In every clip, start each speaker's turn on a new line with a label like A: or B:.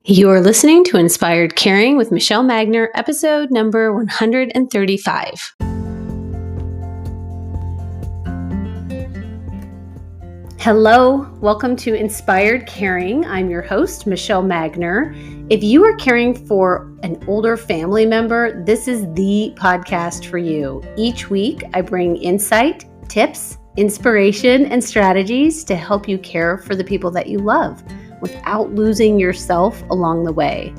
A: You're listening to Inspired Caring with Michelle Magner, episode number 135. Hello, welcome to Inspired Caring. I'm your host, Michelle Magner. If you are caring for an older family member, this is the podcast for you. Each week, I bring insight, tips, inspiration, and strategies to help you care for the people that you love without losing yourself along the way.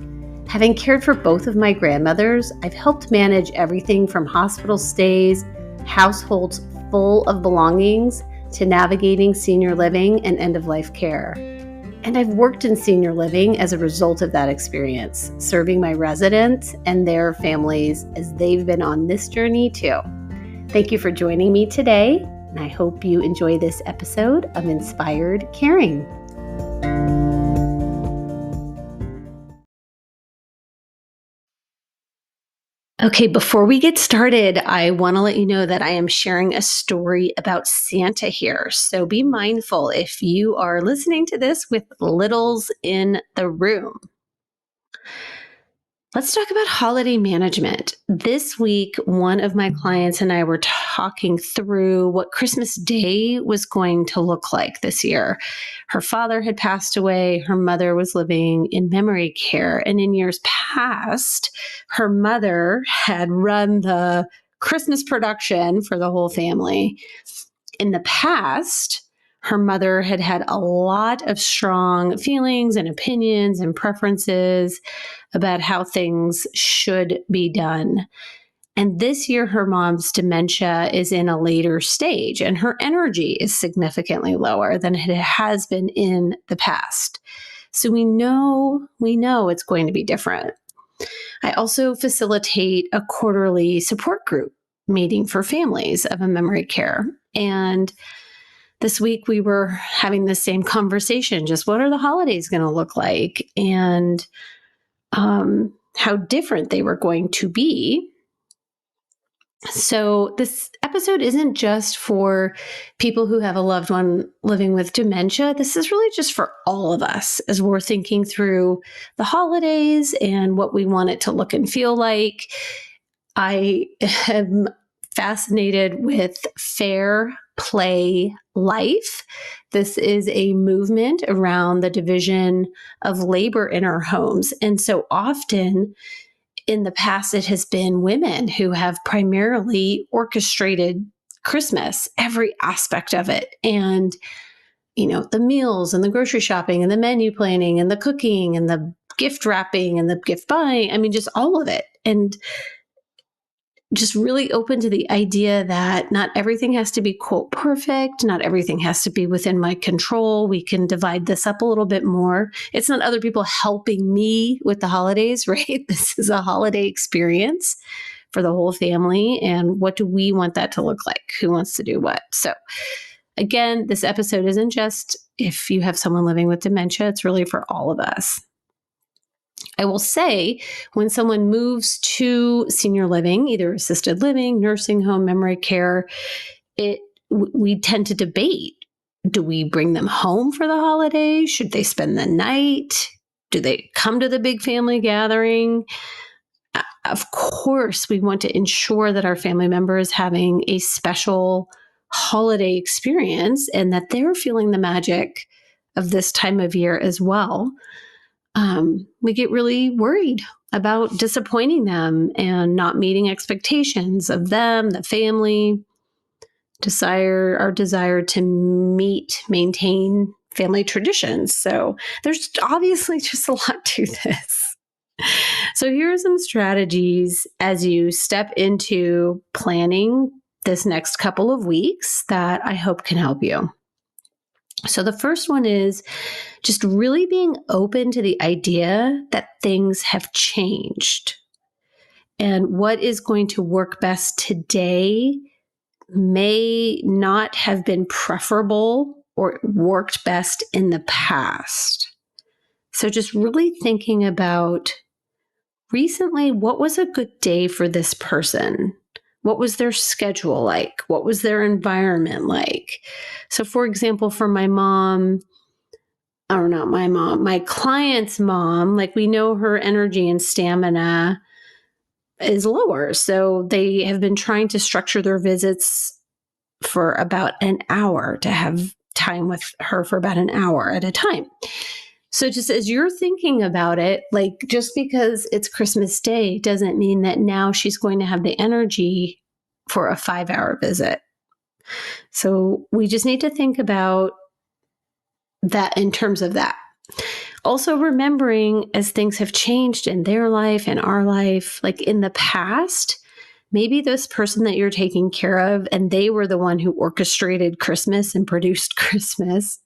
A: Having cared for both of my grandmothers, I've helped manage everything from hospital stays, households full of belongings, to navigating senior living and end-of-life care. And I've worked in senior living as a result of that experience, serving my residents and their families as they've been on this journey too. Thank you for joining me today, and I hope you enjoy this episode of Inspired Caring. Okay, before we get started, I want to let you know that I am sharing a story about Santa here. So be mindful if you are listening to this with littles in the room. Let's talk about holiday management. This week, one of my clients and I were talking through what Christmas Day was going to look like this year. Her father had passed away. Her mother was living in memory care. And in years past, her mother had run the Christmas production for the whole family. In the past, her mother had had a lot of strong feelings and opinions and preferences about how things should be done. And this year, her mom's dementia is in a later stage, and her energy is significantly lower than it has been in the past. So we know it's going to be different. I also facilitate a quarterly support group meeting for families of a memory care. And this week we were having the same conversation, just what are the holidays going to look like and how different they were going to be. So this episode isn't just for people who have a loved one living with dementia. This is really just for all of us as we're thinking through the holidays and what we want it to look and feel like. I am fascinated with Fair Play Life. This is a movement around the division of labor in our homes. And so often in the past, it has been women who have primarily orchestrated Christmas, every aspect of it. And, the meals and the grocery shopping and the menu planning and the cooking and the gift wrapping and the gift buying. I mean, just all of it. And just really open to the idea that not everything has to be, quote, perfect. Not everything has to be within my control. We can divide this up a little bit more. It's not other people helping me with the holidays, right? This is a holiday experience for the whole family. And what do we want that to look like? Who wants to do what? So again, this episode isn't just if you have someone living with dementia, it's really for all of us. I will say when someone moves to senior living, either assisted living, nursing home, memory care, we tend to debate. Do we bring them home for the holidays? Should they spend the night? Do they come to the big family gathering? Of course, we want to ensure that our family member is having a special holiday experience and that they're feeling the magic of this time of year as well. We get really worried about disappointing them and not meeting expectations of them, the family, our desire to maintain family traditions. So there's obviously just a lot to this. So here are some strategies as you step into planning this next couple of weeks that I hope can help you. So the first one is just really being open to the idea that things have changed. And what is going to work best today may not have been preferable or worked best in the past. So just really thinking about recently, what was a good day for this person? What was their schedule like? What was their environment like? So for example, for my mom, or not my mom, my client's mom, like we know her energy and stamina is lower. So they have been trying to structure their visits for about an hour, to have time with her for about an hour at a time. So just as you're thinking about it, like just because it's Christmas Day doesn't mean that now she's going to have the energy for a 5-hour visit. So we just need to think about that in terms of that. Also remembering as things have changed in their life and our life, like in the past, maybe this person that you're taking care of and they were the one who orchestrated Christmas and produced Christmas.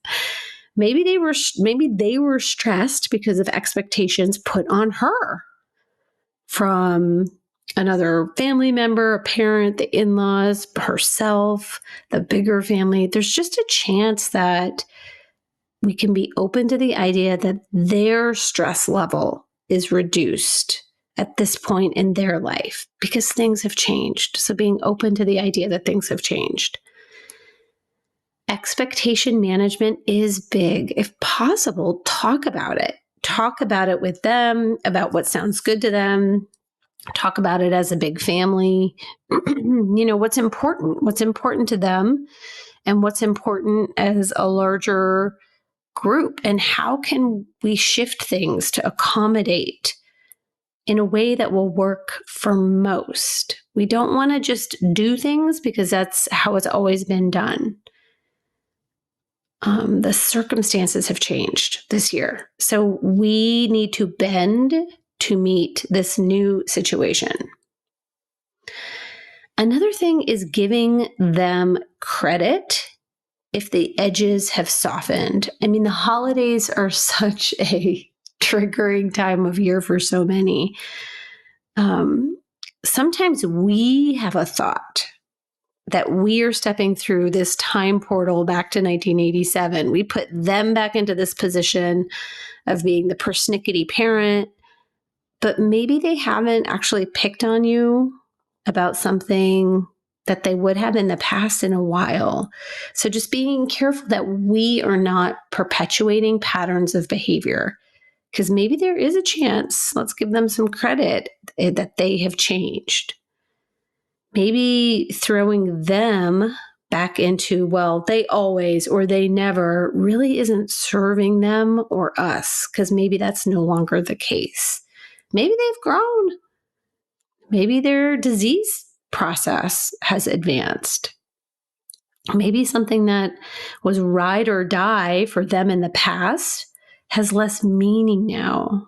A: Maybe they were stressed because of expectations put on her from another family member, a parent, the in-laws, herself, the bigger family. There's just a chance that we can be open to the idea that their stress level is reduced at this point in their life because things have changed. So being open to the idea that things have changed. Expectation management is big. If possible, talk about it. Talk about it with them, about what sounds good to them. Talk about it as a big family. What's important to them, and what's important as a larger group, and how can we shift things to accommodate in a way that will work for most. We don't want to just do things because that's how it's always been done. The circumstances have changed this year, so we need to bend to meet this new situation. Another thing is giving them credit if the edges have softened. I mean, the holidays are such a triggering time of year for so many. Sometimes we have a thought that we are stepping through this time portal back to 1987. We put them back into this position of being the persnickety parent, but maybe they haven't actually picked on you about something that they would have in the past in a while. So just being careful that we are not perpetuating patterns of behavior, because maybe there is a chance, let's give them some credit, that they have changed. Maybe throwing them back into, well, they always or they never really isn't serving them or us, because maybe that's no longer the case. Maybe they've grown. Maybe their disease process has advanced. Maybe something that was ride or die for them in the past has less meaning now.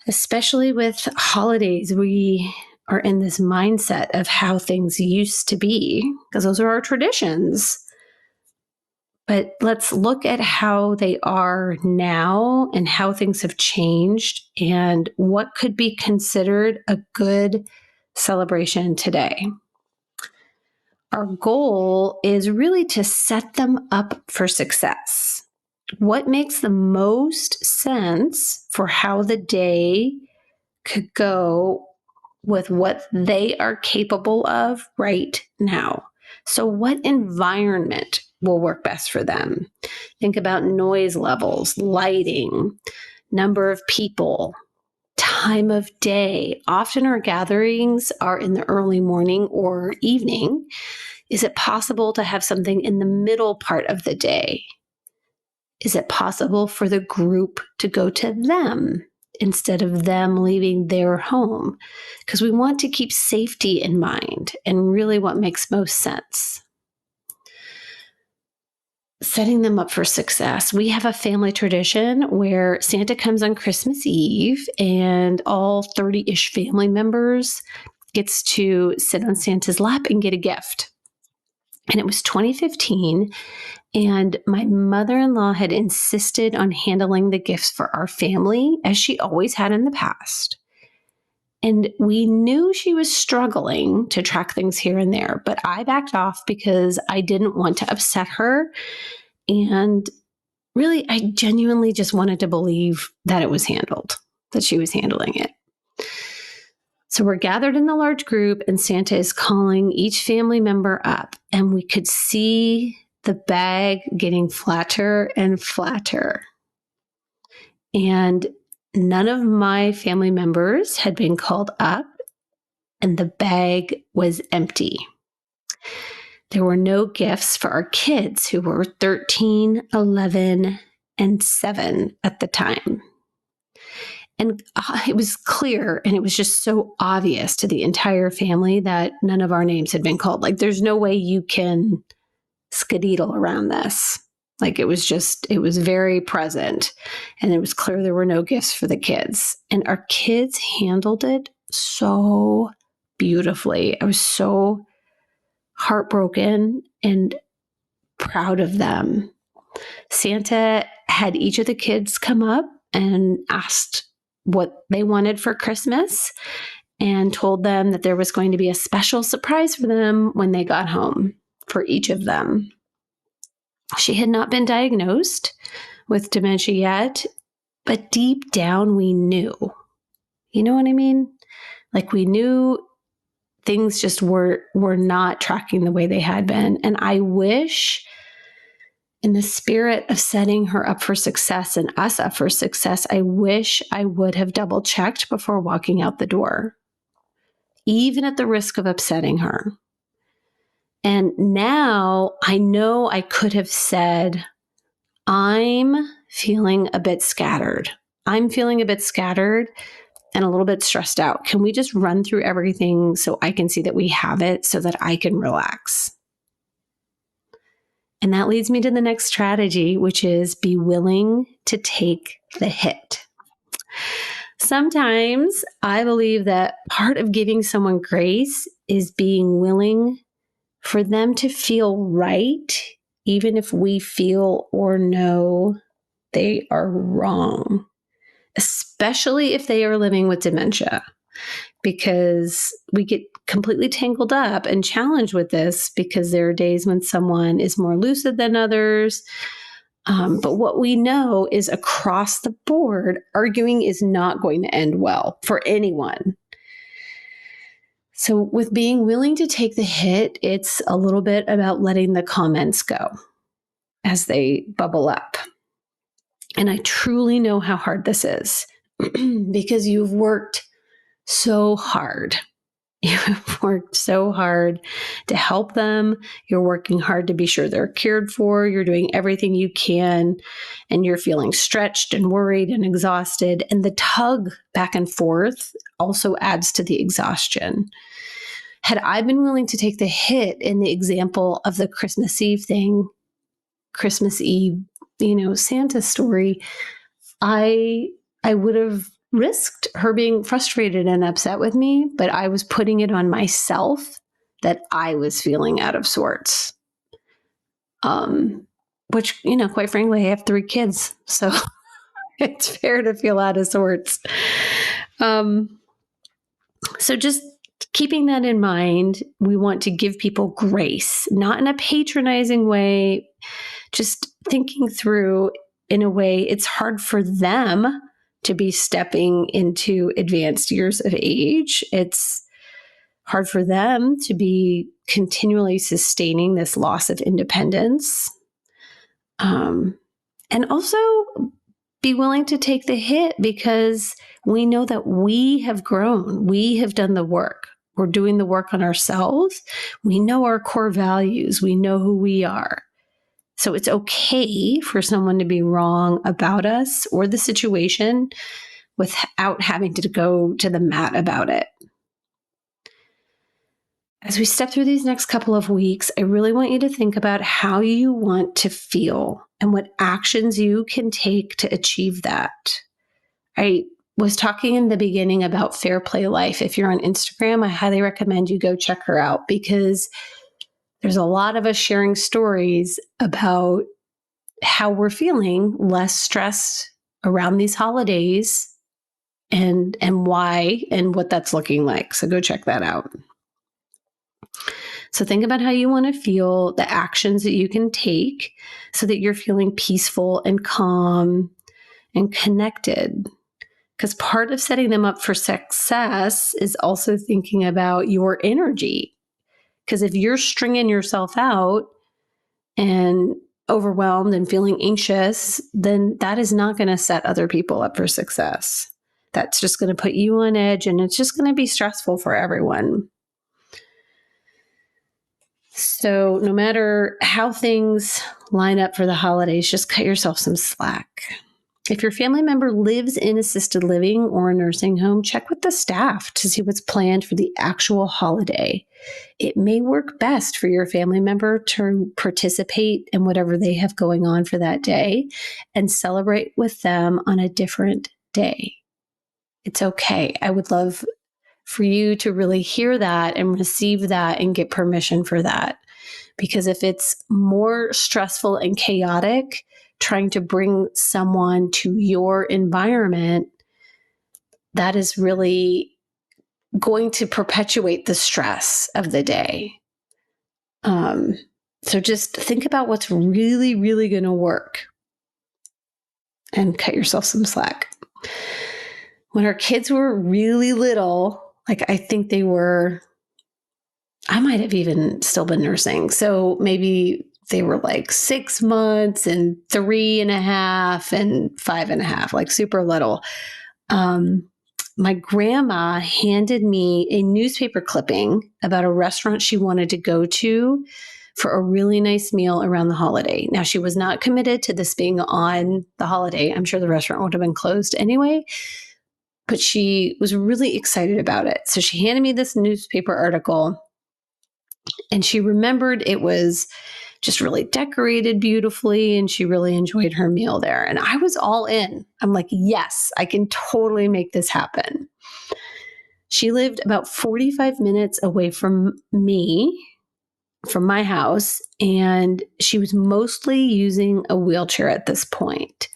A: Especially with holidays, we are in this mindset of how things used to be, because those are our traditions. But let's look at how they are now and how things have changed and what could be considered a good celebration today. Our goal is really to set them up for success. What makes the most sense for how the day could go with what they are capable of right now? So what environment will work best for them? Think about noise levels, lighting, number of people, time of day. Often our gatherings are in the early morning or evening. Is it possible to have something in the middle part of the day? Is it possible for the group to go to them instead of them leaving their home? Because we want to keep safety in mind and really what makes most sense. Setting them up for success. We have a family tradition where Santa comes on Christmas Eve and all 30-ish family members gets to sit on Santa's lap and get a gift. And it was 2015, and my mother-in-law had insisted on handling the gifts for our family, as she always had in the past. And we knew she was struggling to track things here and there, but I backed off because I didn't want to upset her. And really, I genuinely just wanted to believe that it was handled, that she was handling it. So we're gathered in the large group, and Santa is calling each family member up, and we could see the bag getting flatter and flatter. And none of my family members had been called up, and the bag was empty. There were no gifts for our kids who were 13, 11, and 7 at the time. And it was clear, and it was just so obvious to the entire family that none of our names had been called. Like, there's no way you can skedaddle around this. Like, it was very present, and it was clear there were no gifts for the kids. And our kids handled it so beautifully. I was so heartbroken and proud of them. Santa had each of the kids come up and asked what they wanted for Christmas and told them that there was going to be a special surprise for them when they got home for each of them. She had not been diagnosed with dementia yet, but deep down we knew. You know what I mean? Like, we knew things just were not tracking the way they had been. And I wish, in the spirit of setting her up for success and us up for success, I wish I would have double checked before walking out the door, even at the risk of upsetting her. And now I know I could have said, I'm feeling a bit scattered. I'm feeling a bit scattered and a little bit stressed out. Can we just run through everything so I can see that we have it so that I can relax? And that leads me to the next strategy, which is be willing to take the hit. Sometimes I believe that part of giving someone grace is being willing for them to feel right, even if we feel or know they are wrong, especially if they are living with dementia, because we get completely tangled up and challenged with this because there are days when someone is more lucid than others. But what we know is across the board, arguing is not going to end well for anyone. So with being willing to take the hit, it's a little bit about letting the comments go as they bubble up. And I truly know how hard this is because you've worked so hard. You have worked so hard to help them. You're working hard to be sure they're cared for. You're doing everything you can, and you're feeling stretched and worried and exhausted. And the tug back and forth also adds to the exhaustion. Had I been willing to take the hit in the example of the Christmas Eve thing, Christmas Eve, Santa story, I would have risked her being frustrated and upset with me, but I was putting it on myself that I was feeling out of sorts. Which, quite frankly, I have 3 kids, so it's fair to feel out of sorts. So just keeping that in mind, we want to give people grace, not in a patronizing way, just thinking through in a way it's hard for them to be stepping into advanced years of age. It's hard for them to be continually sustaining this loss of independence. And also be willing to take the hit because we know that we have grown. We have done the work. We're doing the work on ourselves. We know our core values. We know who we are. So it's okay for someone to be wrong about us or the situation without having to go to the mat about it. As we step through these next couple of weeks, I really want you to think about how you want to feel and what actions you can take to achieve that. I was talking in the beginning about Fair Play Life. If you're on Instagram, I highly recommend you go check her out because there's a lot of us sharing stories about how we're feeling less stressed around these holidays and why and what that's looking like. So go check that out. So think about how you want to feel, the actions that you can take so that you're feeling peaceful and calm and connected. Because part of setting them up for success is also thinking about your energy. Because if you're stringing yourself out, and overwhelmed and feeling anxious, then that is not going to set other people up for success. That's just going to put you on edge, and it's just going to be stressful for everyone. So no matter how things line up for the holidays, just cut yourself some slack. If your family member lives in assisted living or a nursing home, check with the staff to see what's planned for the actual holiday. It may work best for your family member to participate in whatever they have going on for that day and celebrate with them on a different day. It's okay. I would love for you to really hear that and receive that and get permission for that. Because if it's more stressful and chaotic, trying to bring someone to your environment, that is really going to perpetuate the stress of the day. So just think about what's really, really going to work and cut yourself some slack. When our kids were really little, like I think I might have even still been nursing. So maybe they were like 6 months and 3.5 and 5.5, like super little. My grandma handed me a newspaper clipping about a restaurant she wanted to go to for a really nice meal around the holiday. Now, she was not committed to this being on the holiday. I'm sure the restaurant would have been closed anyway, but she was really excited about it. So she handed me this newspaper article, and she remembered it was just really decorated beautifully, and she really enjoyed her meal there. And I was all in. I'm like, yes, I can totally make this happen. She lived about 45 minutes away from me, from my house, and she was mostly using a wheelchair at this point.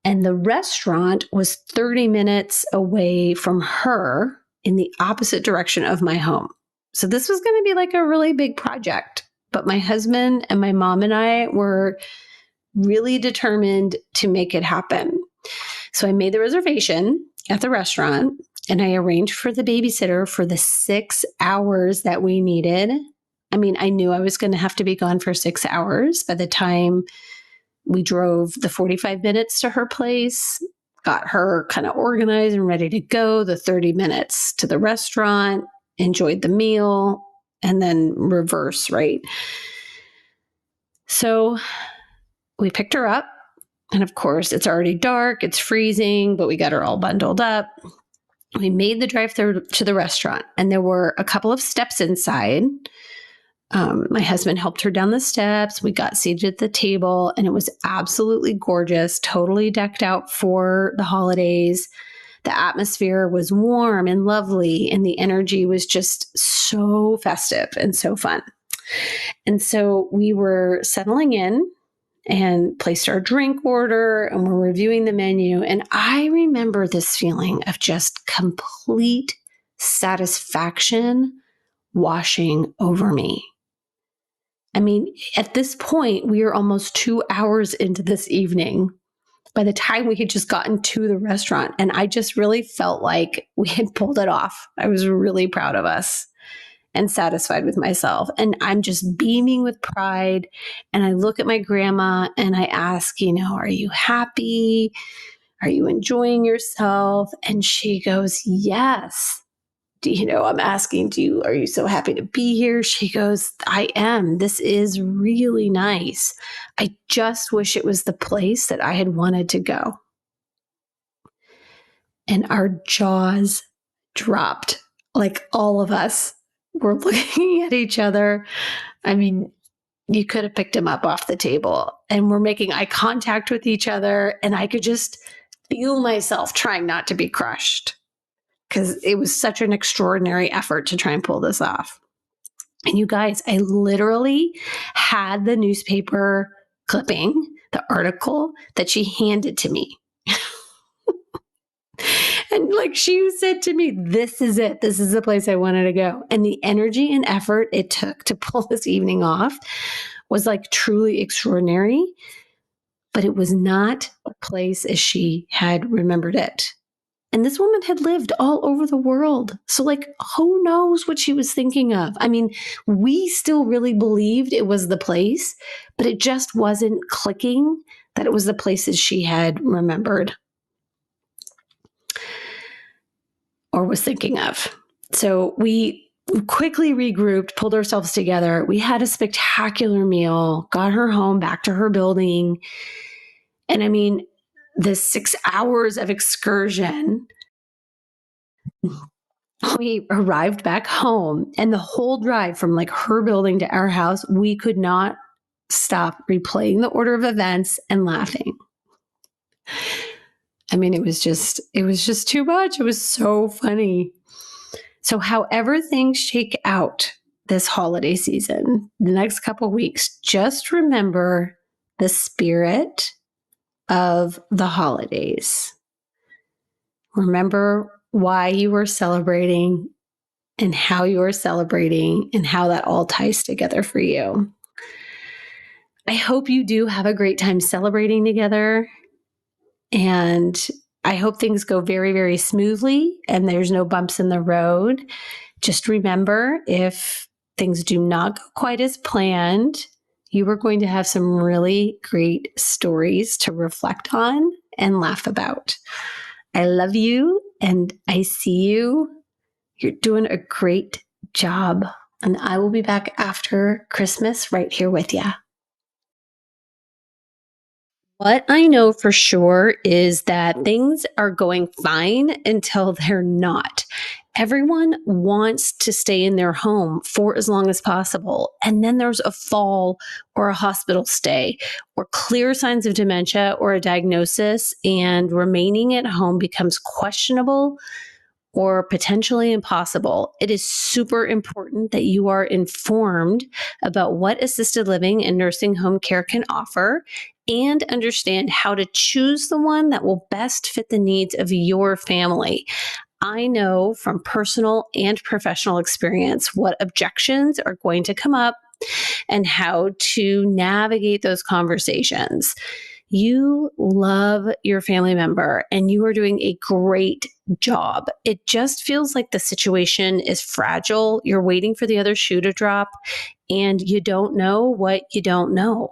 A: And the restaurant was 30 minutes away from her in the opposite direction of my home. So this was going to be like a really big project. But my husband and my mom and I were really determined to make it happen. So I made the reservation at the restaurant, and I arranged for the babysitter for the 6 hours that we needed. I mean, I knew I was going to have to be gone for 6 hours by the time we drove the 45 minutes to her place, got her kind of organized and ready to go, the 30 minutes to the restaurant, enjoyed the meal, and then reverse, right? So we picked her up, and of course, it's already dark, it's freezing, but we got her all bundled up. We made the drive through to the restaurant, and there were a couple of steps inside. My husband helped her down the steps. We got seated at the table, and it was absolutely gorgeous, totally decked out for the holidays. The atmosphere was warm and lovely, and the energy was just so festive and so fun. And so we were settling in and placed our drink order, and we're reviewing the menu. And I remember this feeling of just complete satisfaction washing over me. I mean, at this point, we are almost 2 hours into this evening by the time we had just gotten to the restaurant. And I just really felt like we had pulled it off. I was really proud of us and satisfied with myself. And I'm just beaming with pride. And I look at my grandma and I ask, are you happy? Are you enjoying yourself? And she goes, yes. I'm asking, are you so happy to be here? She goes, I am. This is really nice. I just wish it was the place that I had wanted to go. And our jaws dropped. Like all of us were looking at each other. I mean, you could have picked him up off the table, and we're making eye contact with each other. And I could just feel myself trying not to be crushed, because it was such an extraordinary effort to try and pull this off. And you guys, I literally had the newspaper clipping, the article that she handed to me. And like she said to me, this is it. This is the place I wanted to go. And the energy and effort it took to pull this evening off was like truly extraordinary. But it was not a place as she had remembered it. And this woman had lived all over the world. So, like, who knows what she was thinking of? I mean, we still really believed it was the place, but it just wasn't clicking that it was the places she had remembered or was thinking of. So we quickly regrouped, pulled ourselves together. We had a spectacular meal, got her home, back to her building. And I mean, the 6 hours of excursion, we arrived back home, and the whole drive from like her building to our house, we could not stop replaying the order of events and laughing. I mean, it was just too much. It was so funny. So, however things shake out this holiday season, the next couple of weeks, just remember the spirit of the holidays. Remember why you were celebrating and how you were celebrating and how that all ties together for you. I hope you do have a great time celebrating together. And I hope things go very, very smoothly and there's no bumps in the road. Just remember, if things do not go quite as planned, you are going to have some really great stories to reflect on and laugh about. I love you and I see you. You're doing a great job. And I will be back after Christmas right here with you. What I know for sure is that things are going fine until they're not. Everyone wants to stay in their home for as long as possible. And then there's a fall or a hospital stay or clear signs of dementia or a diagnosis, and remaining at home becomes questionable or potentially impossible. It is super important that you are informed about what assisted living and nursing home care can offer and understand how to choose the one that will best fit the needs of your family. I know from personal and professional experience what objections are going to come up and how to navigate those conversations. You love your family member and you are doing a great job. It just feels like the situation is fragile. You're waiting for the other shoe to drop and you don't know what you don't know.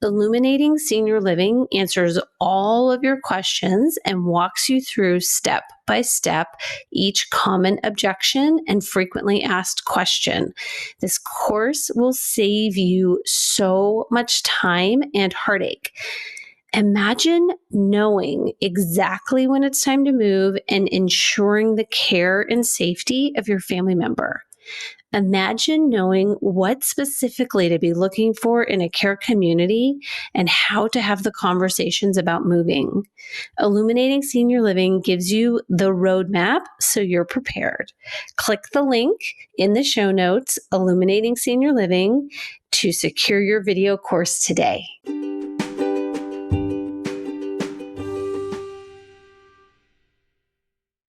A: Illuminating Senior Living answers all of your questions and walks you through step by step each common objection and frequently asked question. This course will save you so much time and heartache. Imagine knowing exactly when it's time to move and ensuring the care and safety of your family member. Imagine knowing what specifically to be looking for in a care community and how to have the conversations about moving. Illuminating Senior Living gives you the roadmap so you're prepared. Click the link in the show notes, Illuminating Senior Living, to secure your video course today.